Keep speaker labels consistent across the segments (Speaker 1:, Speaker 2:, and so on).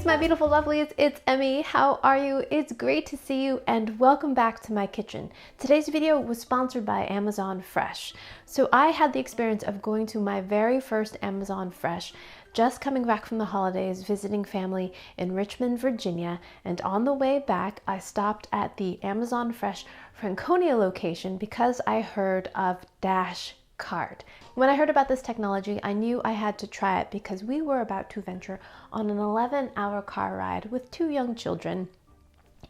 Speaker 1: my beautiful lovelies, it's Emmy. How are you? It's great to see you and welcome back to my kitchen. Today's video was sponsored by Amazon Fresh. So I had the experience of going to my very first Amazon Fresh, just coming back from the holidays, visiting family in Richmond, Virginia, and on the way back I stopped at the Amazon Fresh Franconia location because I heard of Dash Cart. When I heard about this technology, I knew I had to try it because we were about to venture on an 11-hour car ride with 2 young children.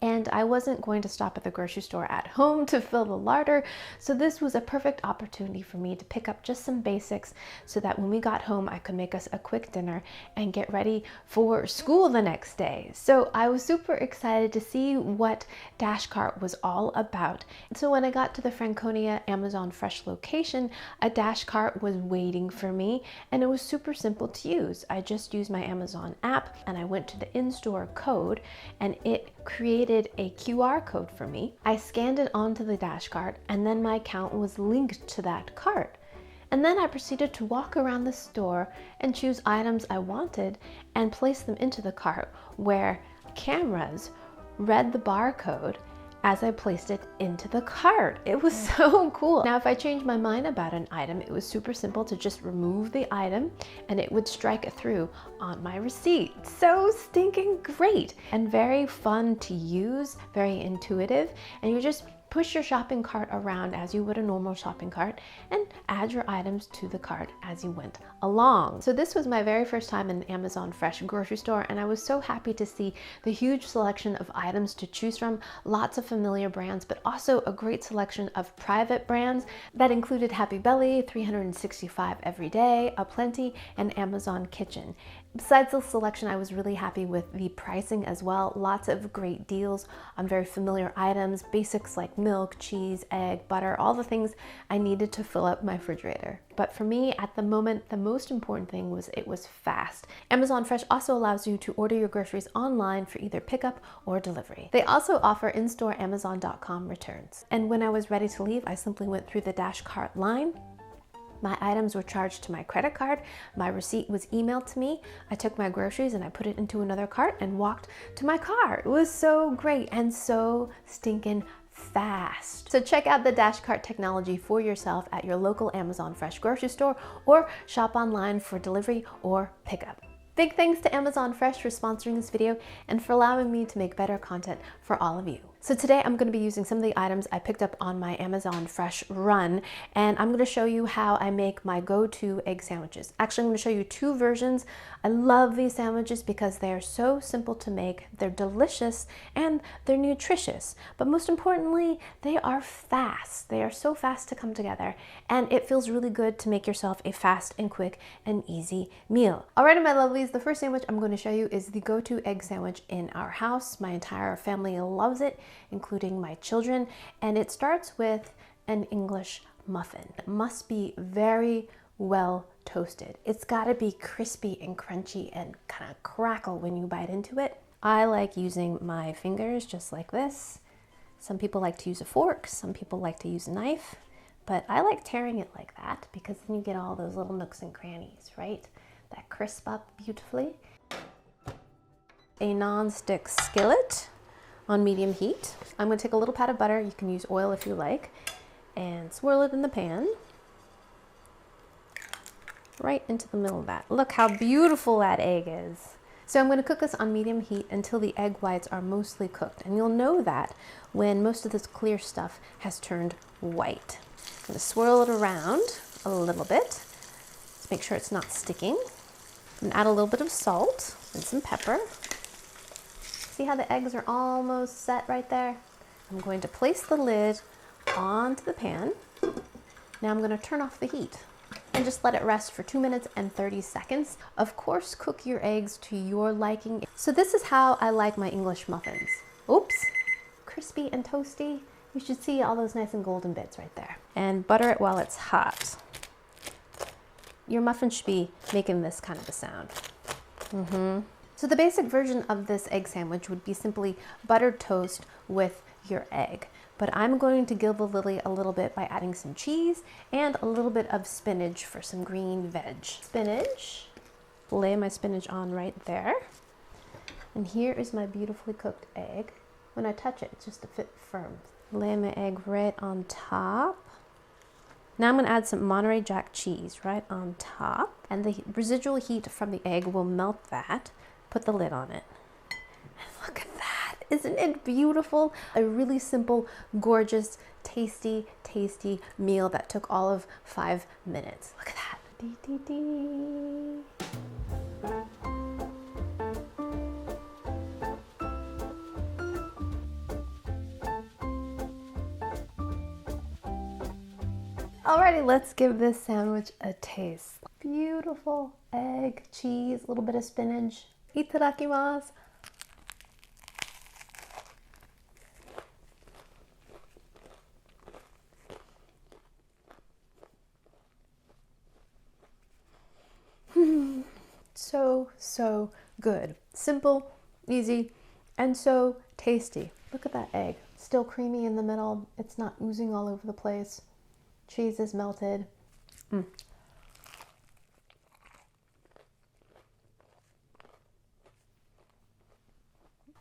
Speaker 1: And I wasn't going to stop at the grocery store at home to fill the larder, so this was a perfect opportunity for me to pick up just some basics so that when we got home I could make us a quick dinner and get ready for school the next day. So I was super excited to see what Dash Cart was all about. So when I got to the Franconia Amazon Fresh location, a Dash Cart was waiting for me and it was super simple to use. I just used my Amazon app and I went to the in-store code and it created a QR code for me. I scanned it onto the Dash Cart and then my account was linked to that cart. And then I proceeded to walk around the store and choose items I wanted and place them into the cart where cameras read the barcode as I placed it into the cart. It was so cool. Now, if I changed my mind about an item, it was super simple to just remove the item and it would strike it through on my receipt. So stinking great and very fun to use, very intuitive, and you just push your shopping cart around as you would a normal shopping cart and add your items to the cart as you went along. So this was my very first time in Amazon Fresh grocery store and I was so happy to see the huge selection of items to choose from, lots of familiar brands, but also a great selection of private brands that included Happy Belly, 365 Everyday, Aplenty, and Amazon Kitchen. Besides the selection, I was really happy with the pricing as well. Lots of great deals on very familiar items, basics like milk, cheese, egg, butter, all the things I needed to fill up my refrigerator. But for me, at the moment, the most important thing was it was fast. Amazon Fresh also allows you to order your groceries online for either pickup or delivery. They also offer in-store Amazon.com returns. And when I was ready to leave, I simply went through the Dash Cart line. My items were charged to my credit card. My receipt was emailed to me. I took my groceries and I put it into another cart and walked to my car. It was so great and so stinking fast. So check out the Dash Cart technology for yourself at your local Amazon Fresh grocery store or shop online for delivery or pickup. Big thanks to Amazon Fresh for sponsoring this video and for allowing me to make better content for all of you. So today I'm going to be using some of the items I picked up on my Amazon Fresh run, and I'm going to show you how I make my go-to egg sandwiches. Actually, I'm going to show you 2 versions. I love these sandwiches because they are so simple to make, they're delicious, and they're nutritious. But most importantly, they are fast. They are so fast to come together, and it feels really good to make yourself a fast and quick and easy meal. Alrighty, my lovelies, the first sandwich I'm going to show you is the go-to egg sandwich in our house. My entire family loves it, including my children, and it starts with an English muffin. It must be very well toasted. It's got to be crispy and crunchy and kind of crackle when you bite into it. I like using my fingers just like this. Some people like to use a fork, some people like to use a knife, but I like tearing it like that because then you get all those little nooks and crannies, right? That crisp up beautifully. A non-stick skillet on medium heat. I'm going to take a little pat of butter, you can use oil if you like, and swirl it in the pan right into the middle of that. Look how beautiful that egg is. So I'm going to cook this on medium heat until the egg whites are mostly cooked, and you'll know that when most of this clear stuff has turned white. I'm going to swirl it around a little bit to make sure it's not sticking, and add a little bit of salt and some pepper. See how the eggs are almost set right there? I'm going to place the lid onto the pan. Now I'm going to turn off the heat and just let it rest for 2 minutes and 30 seconds. Of course, cook your eggs to your liking. So this is how I like my English muffins. Oops, crispy and toasty. You should see all those nice and golden bits right there. And butter it while it's hot. Your muffin should be making this kind of a sound. So the basic version of this egg sandwich would be simply buttered toast with your egg. But I'm going to gild the lily a little bit by adding some cheese and a little bit of spinach for some green veg. Spinach, lay my spinach on right there. And here is my beautifully cooked egg. When I touch it, it's just a bit firm. Lay my egg right on top. Now I'm going to add some Monterey Jack cheese right on top. And the residual heat from the egg will melt that. Put the lid on it. And look at that. Isn't it beautiful? A really simple, gorgeous, tasty, tasty meal that took all of 5 minutes. Look at that. Dee, dee, dee. Alrighty, let's give this sandwich a taste. Beautiful egg, cheese, a little bit of spinach. Itadakimasu. So good. Simple, easy, and so tasty. Look at that egg. Still creamy in the middle. It's not oozing all over the place. Cheese is melted.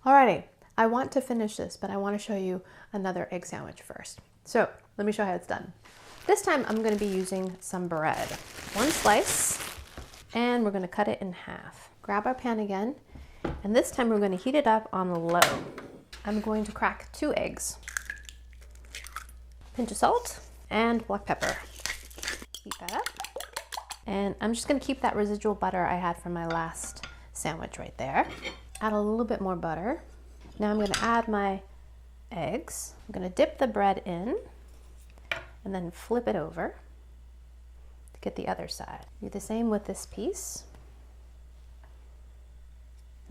Speaker 1: Alrighty, I want to finish this, but I want to show you another egg sandwich first. So let me show you how it's done. This time I'm going to be using some bread. 1 slice, and we're going to cut it in half. Grab our pan again, and this time we're going to heat it up on low. I'm going to crack 2 eggs, pinch of salt, and black pepper. Heat that up. And I'm just going to keep that residual butter I had from my last sandwich right there. Add a little bit more butter. Now I'm going to add my eggs. I'm going to dip the bread in and then flip it over to get the other side. Do the same with this piece.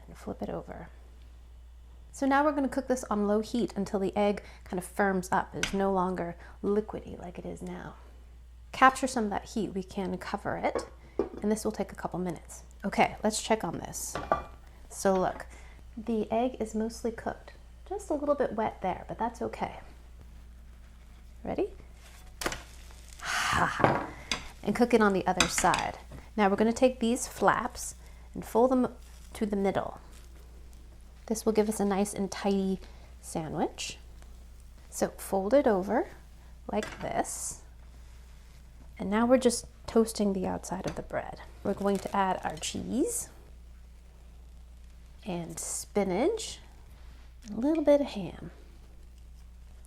Speaker 1: And flip it over. So now we're going to cook this on low heat until the egg kind of firms up. It's no longer liquidy like it is now. Capture some of that heat, we can cover it, and this will take a couple minutes. Okay, let's check on this. So look, the egg is mostly cooked. Just a little bit wet there, but that's okay. Ready? And cook it on the other side. Now we're going to take these flaps and fold them to the middle. This will give us a nice and tidy sandwich. So fold it over like this. And now we're just toasting the outside of the bread. We're going to add our cheese and spinach, and a little bit of ham.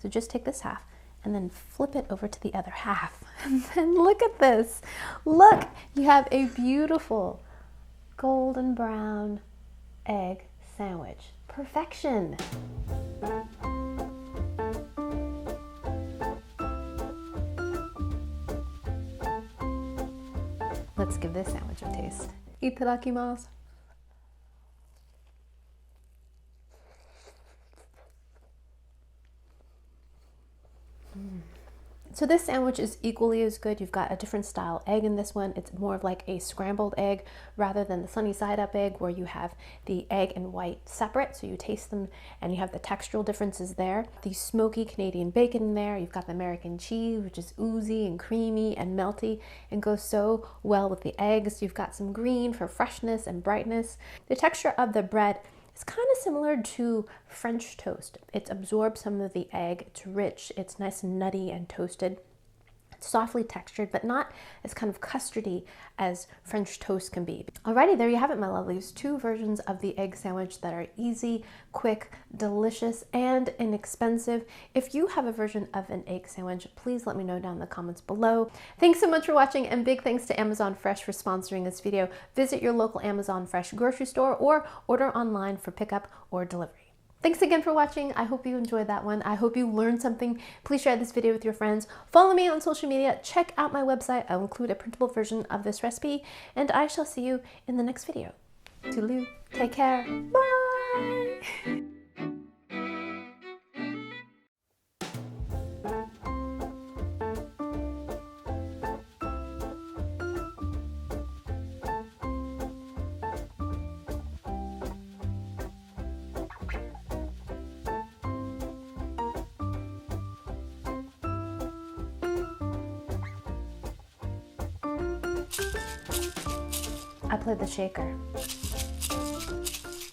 Speaker 1: So just take this half and then flip it over to the other half. And then look at this. Look, you have a beautiful golden brown egg sandwich. Perfection. Let's give this sandwich a taste. Itadakimasu. So this sandwich is equally as good. You've got a different style egg in this one. It's more of like a scrambled egg rather than the sunny side up egg where you have the egg and white separate. So you taste them and you have the textural differences there. The smoky Canadian bacon in there. You've got the American cheese, which is oozy and creamy and melty and goes so well with the eggs. You've got some green for freshness and brightness. The texture of the bread is kind of similar to French toast. It's absorbed some of the egg. It's rich. It's nice and nutty and toasted. It's softly textured, but not as kind of custardy as French toast can be. Alrighty, there you have it, my lovelies. 2 versions of the egg sandwich that are easy, quick, delicious, and inexpensive. If you have a version of an egg sandwich, please let me know down in the comments below. Thanks so much for watching, and big thanks to Amazon Fresh for sponsoring this video. Visit your local Amazon Fresh grocery store or order online for pickup or delivery. Thanks again for watching. I hope you enjoyed that one. I hope you learned something. Please share this video with your friends. Follow me on social media. Check out my website. I'll include a printable version of this recipe, and I shall see you in the next video. Toodaloo. Take care. Bye. I played the shaker.